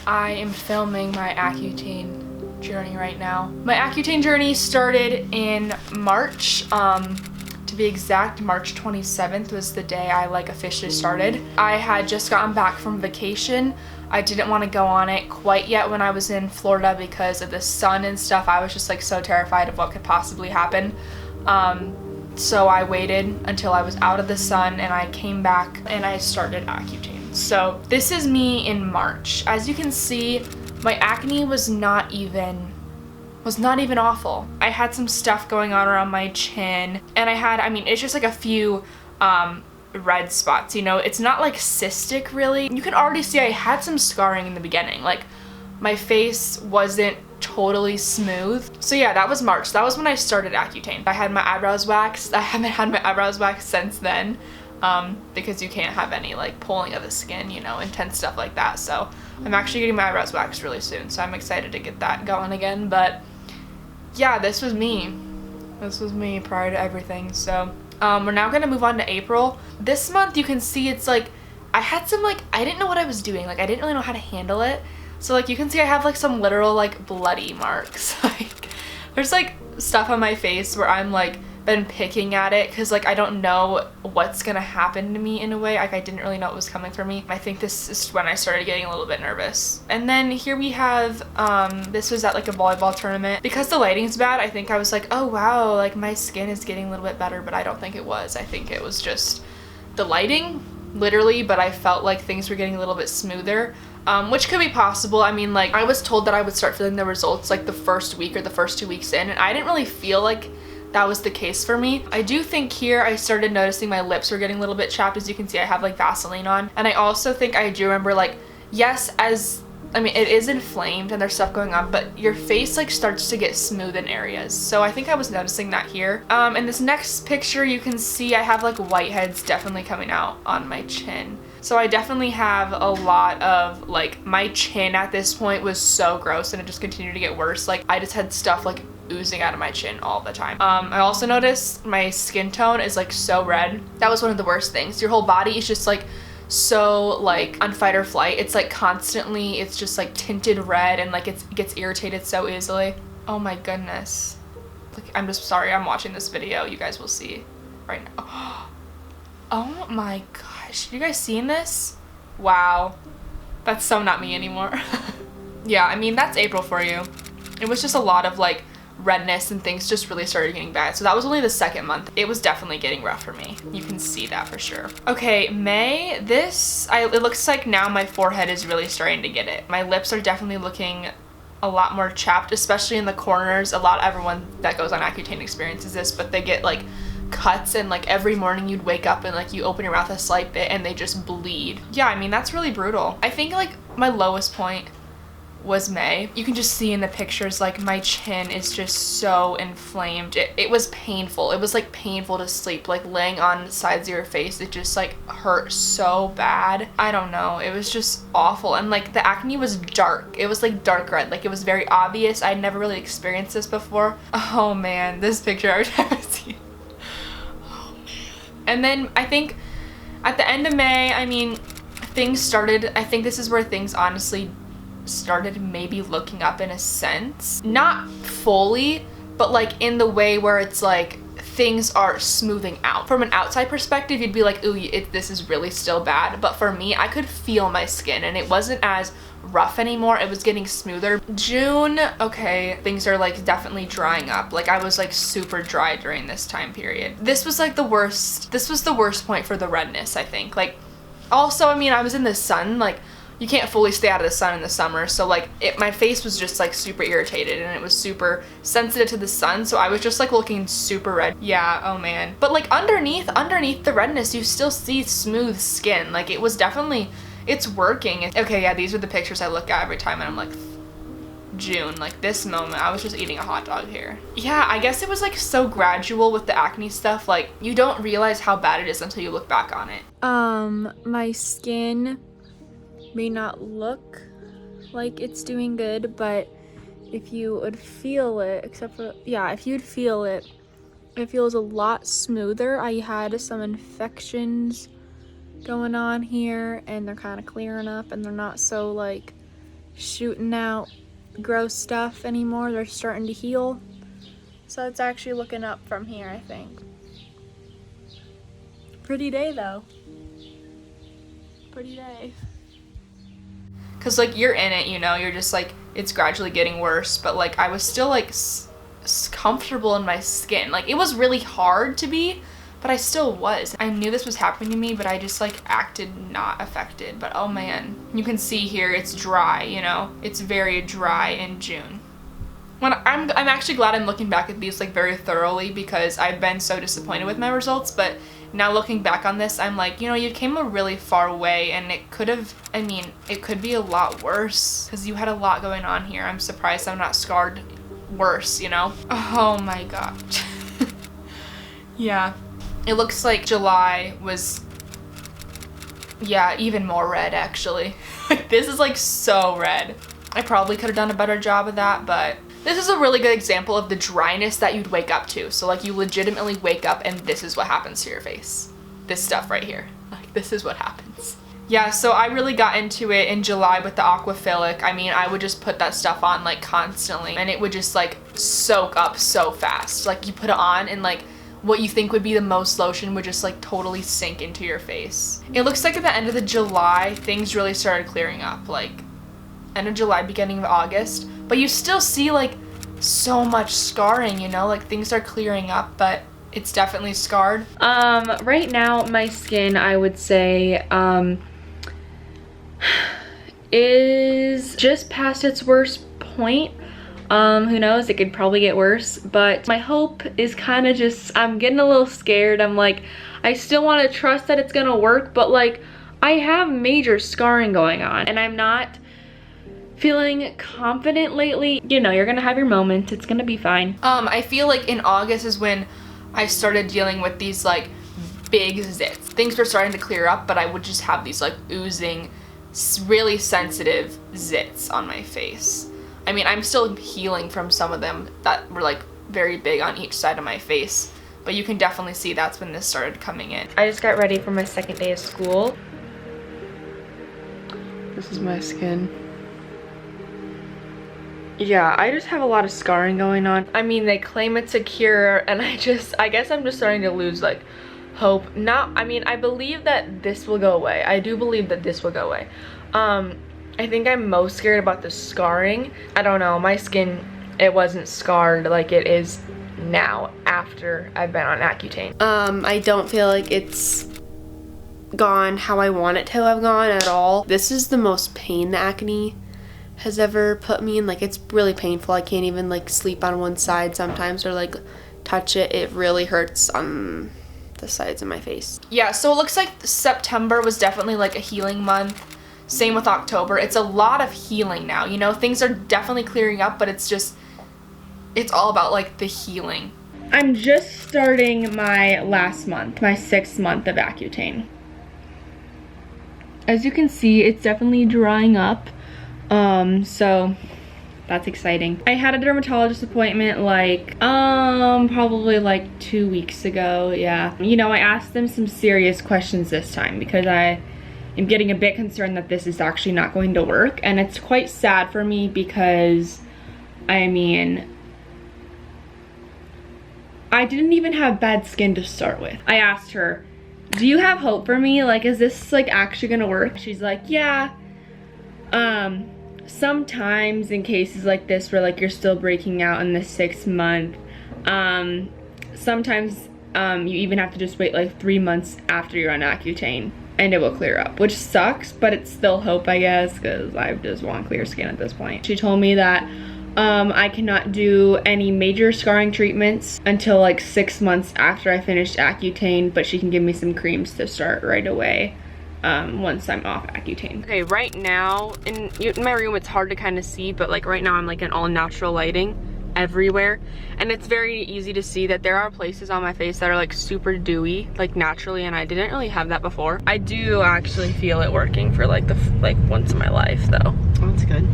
I am filming my Accutane journey right now. My Accutane journey started in March. To be exact, March 27th was the day I officially started. I had just gotten back from vacation. I didn't want to go on it quite yet when I was in Florida because of the sun and stuff. I was just so terrified of what could possibly happen. So I waited until I was out of the sun and I came back and I started Accutane. So this is me in March. As you can see, my acne was not even awful. I had some stuff going on around my chin and it's just a few red spots, it's not cystic really. You can already see I had some scarring in the beginning. My face wasn't totally smooth. So yeah, that was March. That was when I started Accutane. I had my eyebrows waxed. I haven't had my eyebrows waxed since then because you can't have any pulling of the skin, intense stuff like that. So I'm actually getting my eyebrows waxed really soon. So I'm excited to get that going again. But yeah, this was me. This was me prior to everything. So we're now gonna move on to April. This month you can see it's I had some I didn't know what I was doing. I didn't really know how to handle it. So you can see I have some literal bloody marks. There's stuff on my face where I'm been picking at it because I don't know what's gonna happen to me in a way. I didn't really know what was coming for me. I think this is when I started getting a little bit nervous. And then here we have this was at a volleyball tournament. Because the lighting's bad, I think I was oh wow, my skin is getting a little bit better, but I don't think it was. I think it was just the lighting, literally, but I felt things were getting a little bit smoother. Which could be possible. I was told that I would start feeling the results the first week or the first 2 weeks in, and I didn't really feel that was the case for me. I do think here I started noticing my lips were getting a little bit chapped. As you can see, I have Vaseline on. And I also think I do remember yes, it is inflamed and there's stuff going on, but your face starts to get smooth in areas. So I think I was noticing that here. In this next picture, you can see I have whiteheads definitely coming out on my chin. So I definitely have a lot of my chin at this point was so gross and it just continued to get worse. I just had stuff oozing out of my chin all the time. I also noticed my skin tone is so red. That was one of the worst things. Your whole body is just so on fight or flight. It's constantly, it's just tinted red and it gets irritated so easily. Oh my goodness. I'm just sorry I'm watching this video. You guys will see right now. Oh my gosh. You guys seen this? Wow. That's so not me anymore. Yeah, that's April for you. It was just a lot of redness and things just really started getting bad. So that was only the second month. It was definitely getting rough for me. You can see that for sure. Okay, May, it looks like now my forehead is really starting to get it. My lips are definitely looking a lot more chapped, especially in the corners. Everyone that goes on Accutane experiences this, but they get cuts and every morning you'd wake up and you open your mouth a slight bit and they just bleed. Yeah, that's really brutal. I think my lowest point was May. You can just see in the pictures my chin is just so inflamed. It was painful. It was painful to sleep, laying on sides of your face. It just hurt so bad. I don't know, it was just awful. And the acne was dark. It was dark red. It was very obvious. I'd never really experienced this before. Oh man, this picture every time I see it. Oh man. And then I think at the end of May, things started, I think this is where things honestly started maybe looking up in a sense. Not fully, but in the way where it's things are smoothing out. From an outside perspective, you'd be ooh, this is really still bad. But for me, I could feel my skin and it wasn't as rough anymore. It was getting smoother. June, okay, things are definitely drying up. I was super dry during this time period. This was the worst. This was the worst point for the redness, I think. Also, I was in the sun. You can't fully stay out of the sun in the summer, so my face was just super irritated and it was super sensitive to the sun, so I was just looking super red. Yeah, oh man. But underneath the redness, you still see smooth skin. It was definitely, it's working. Okay, yeah, these are the pictures I look at every time and I'm June, this moment, I was just eating a hot dog here. Yeah, I guess it was so gradual with the acne stuff. You don't realize how bad it is until you look back on it. My skin may not look like it's doing good, but if you would feel it, if you'd feel it, it feels a lot smoother. I had some infections going on here and they're kind of clearing up and they're not so shooting out gross stuff anymore. They're starting to heal. So it's actually looking up from here, I think. Pretty day though. Pretty day. Cause like you're in it, you know, you're just like, it's gradually getting worse, but like I was still like comfortable in my skin. Like it was really hard to be, but I still was. I knew this was happening to me, but I just like acted not affected. But oh man, you can see here it's dry, you know, it's very dry in June. When I'm actually glad I'm looking back at these like very thoroughly, because I've been so disappointed with my results, but now looking back on this, I'm like, you know, you came a really far way, and it could have, I mean, it could be a lot worse because you had a lot going on here. I'm surprised I'm not scarred worse, you know? Oh my god. Yeah. It looks like July was, yeah, even more red actually. Like this is like so red. I probably could have done a better job of that, but this is a really good example of the dryness that you'd wake up to. So like you legitimately wake up and this is what happens to your face. This stuff right here. Like this is what happens. Yeah, so I really got into it in July with the aquaphilic. I mean, I would just put that stuff on like constantly and it would just like soak up so fast. Like you put it on and like what you think would be the most lotion would just like totally sink into your face. It looks like at the end of the July, things really started clearing up. Like end of July, beginning of August. But you still see like so much scarring, you know, like things are clearing up, but it's definitely scarred. Right now my skin, I would say, is just past its worst point. Who knows, it could probably get worse, but my hope is kind of just, I'm getting a little scared. I'm like, I still want to trust that it's gonna work, but like I have major scarring going on and I'm not feeling confident lately. You know, you're gonna have your moments, it's gonna be fine. I feel like in August is when I started dealing with these like big zits. Things were starting to clear up, but I would just have these like oozing, really sensitive zits on my face. I mean, I'm still healing from some of them that were like very big on each side of my face, but you can definitely see that's when this started coming in. I just got ready for my second day of school. This is my skin. Yeah, I just have a lot of scarring going on. I mean, they claim it's a cure, and I guess I'm just starting to lose like hope. I mean, I believe that this will go away. I do believe that this will go away. I think I'm most scared about the scarring. I don't know, my skin, it wasn't scarred like it is now after I've been on Accutane. I don't feel like it's gone how I want it to have gone at all. This is the most pain the acne has ever put me in. Like it's really painful. I can't even like sleep on one side sometimes or like touch it. It really hurts on the sides of my face. Yeah, so it looks like September was definitely like a healing month. Same with October. It's a lot of healing now, you know, things are definitely clearing up, but it's all about like the healing. I'm just starting my last month, my 6th month of Accutane. As you can see, it's definitely drying up. So that's exciting. I had a dermatologist appointment like, probably like 2 weeks ago, yeah. You know, I asked them some serious questions this time because I am getting a bit concerned that this is actually not going to work. And it's quite sad for me because, I mean, I didn't even have bad skin to start with. I asked her, do you have hope for me? Like, is this like actually gonna work? She's like, yeah. Sometimes in cases like this where like you're still breaking out in the 6th month, sometimes you even have to just wait like 3 months after you're on Accutane and it will clear up, which sucks, but it's still hope, I guess, because I just want clear skin at this point. She told me that I cannot do any major scarring treatments until like 6 months after I finished Accutane, but she can give me some creams to start right away once I'm off Accutane. Okay, right now in my room it's hard to kind of see, but like right now I'm like in all natural lighting everywhere, and it's very easy to see that there are places on my face that are like super dewy like naturally, and I didn't really have that before. I do actually feel it working for like once in my life though. Oh, that's good.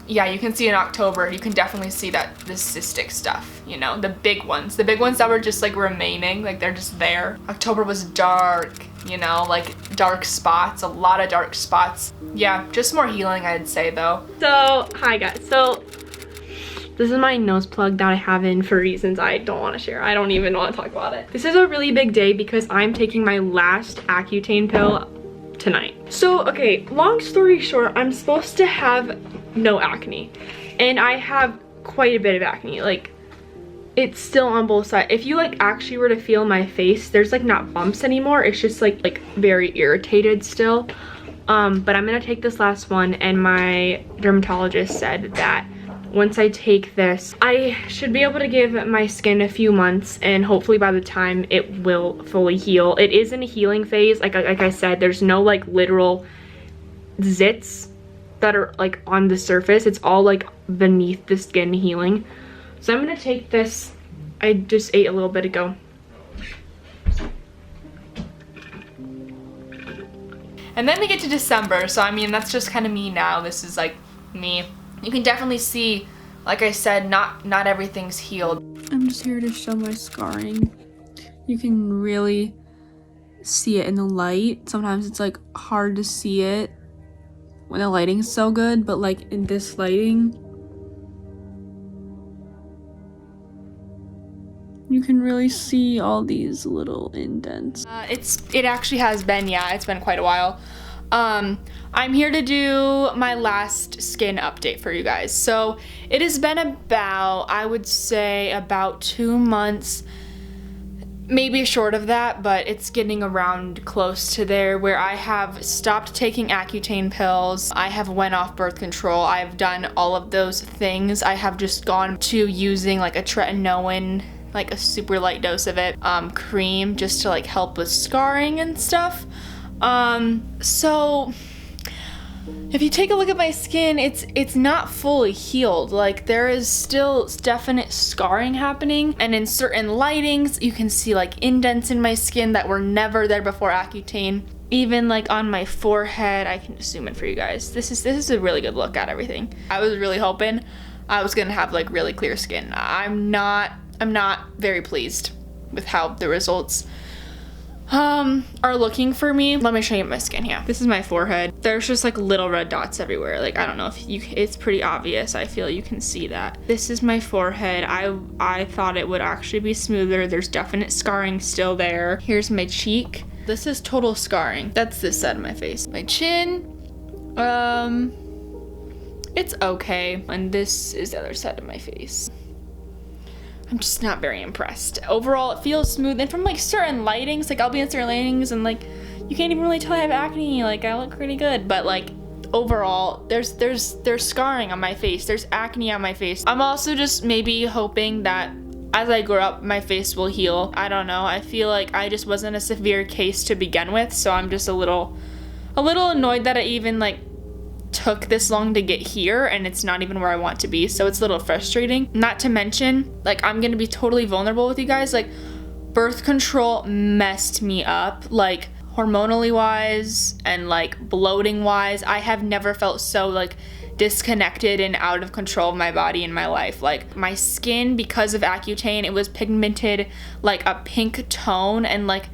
Yeah, you can see in October, you can definitely see that the cystic stuff, you know, the big ones that were just like remaining, like they're just there. October was dark. you know, like dark spots, a lot of dark spots. Yeah, just more healing, I'd say though. So, hi guys. So, this is my nose plug that I have in for reasons I don't want to share. I don't even want to talk about it. This is a really big day because I'm taking my last Accutane pill tonight. So, okay, long story short, I'm supposed to have no acne. And I have quite a bit of acne. Like, it's still on both sides. If you like actually were to feel my face, there's like not bumps anymore. It's just like very irritated still. But I'm gonna take this last one, and my dermatologist said that once I take this, I should be able to give my skin a few months, and hopefully by the time it will fully heal. It is in a healing phase. Like I said, there's no like literal zits that are like on the surface. It's all like beneath the skin healing. So I'm gonna take this. I just ate a little bit ago. And then we get to December. So I mean, that's just kind of me now. This is like me. You can definitely see, like I said, not everything's healed. I'm just here to show my scarring. You can really see it in the light. Sometimes it's like hard to see it when the lighting's so good, but like in this lighting, you can really see all these little indents. It actually has been, yeah, it's been quite a while. I'm here to do my last skin update for you guys. So it has been about, I would say about 2 months, maybe short of that, but it's getting around close to there, where I have stopped taking Accutane pills. I have went off birth control. I've done all of those things. I have just gone to using like a tretinoin, like a super light dose of it, cream, just to like help with scarring and stuff. So if you take a look at my skin, it's not fully healed. Like, there is still definite scarring happening, and in certain lightings you can see like indents in my skin that were never there before Accutane. Even like on my forehead, I can zoom in for you guys. This is a really good look at everything. I was really hoping I was gonna have like really clear skin. I'm not very pleased with how the results are looking for me. Let me show you my skin here. This is my forehead. There's just like little red dots everywhere. Like, I don't know if it's pretty obvious. I feel you can see that. This is my forehead. I thought it would actually be smoother. There's definite scarring still there. Here's my cheek. This is total scarring. That's this side of my face. My chin, it's okay. And this is the other side of my face. I'm just not very impressed. Overall, it feels smooth. And from like certain lightings, like I'll be in certain lightings and like you can't even really tell I have acne. Like, I look pretty good. But like overall, there's scarring on my face. There's acne on my face. I'm also just maybe hoping that as I grow up, my face will heal. I don't know. I feel like I just wasn't a severe case to begin with. So I'm just a little annoyed that I even like took this long to get here, and it's not even where I want to be, so it's a little frustrating. Not to mention, like, I'm gonna be totally vulnerable with you guys. Like, birth control messed me up, like hormonally wise and like bloating wise. I have never felt so like disconnected and out of control of my body in my life. Like, my skin, because of Accutane, it was pigmented like a pink tone, and like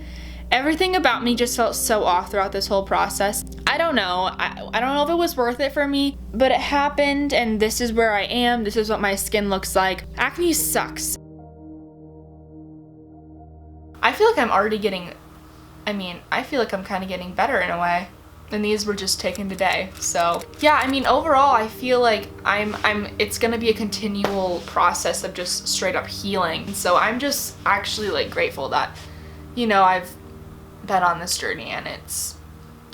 everything about me just felt so off throughout this whole process. I don't know. I don't know if it was worth it for me, but it happened, and this is where I am. This is what my skin looks like. Acne sucks. I feel like I'm already getting, I feel like I'm kind of getting better in a way. And these were just taken today. So yeah, overall, I feel like it's gonna be a continual process of just straight up healing. So I'm just actually like grateful that, you know, I've been on this journey, and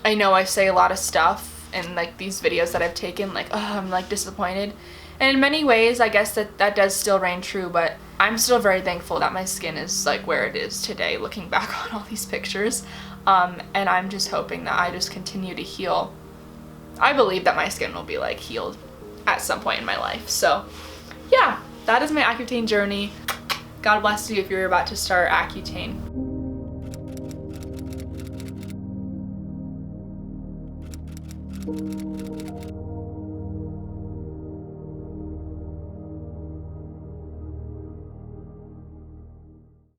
I know I say a lot of stuff in like these videos that I've taken, like, oh, I'm like disappointed. And in many ways, I guess that does still reign true, but I'm still very thankful that my skin is like where it is today, looking back on all these pictures. And I'm just hoping that I just continue to heal. I believe that my skin will be like healed at some point in my life. So yeah, that is my Accutane journey. God bless you if you're about to start Accutane.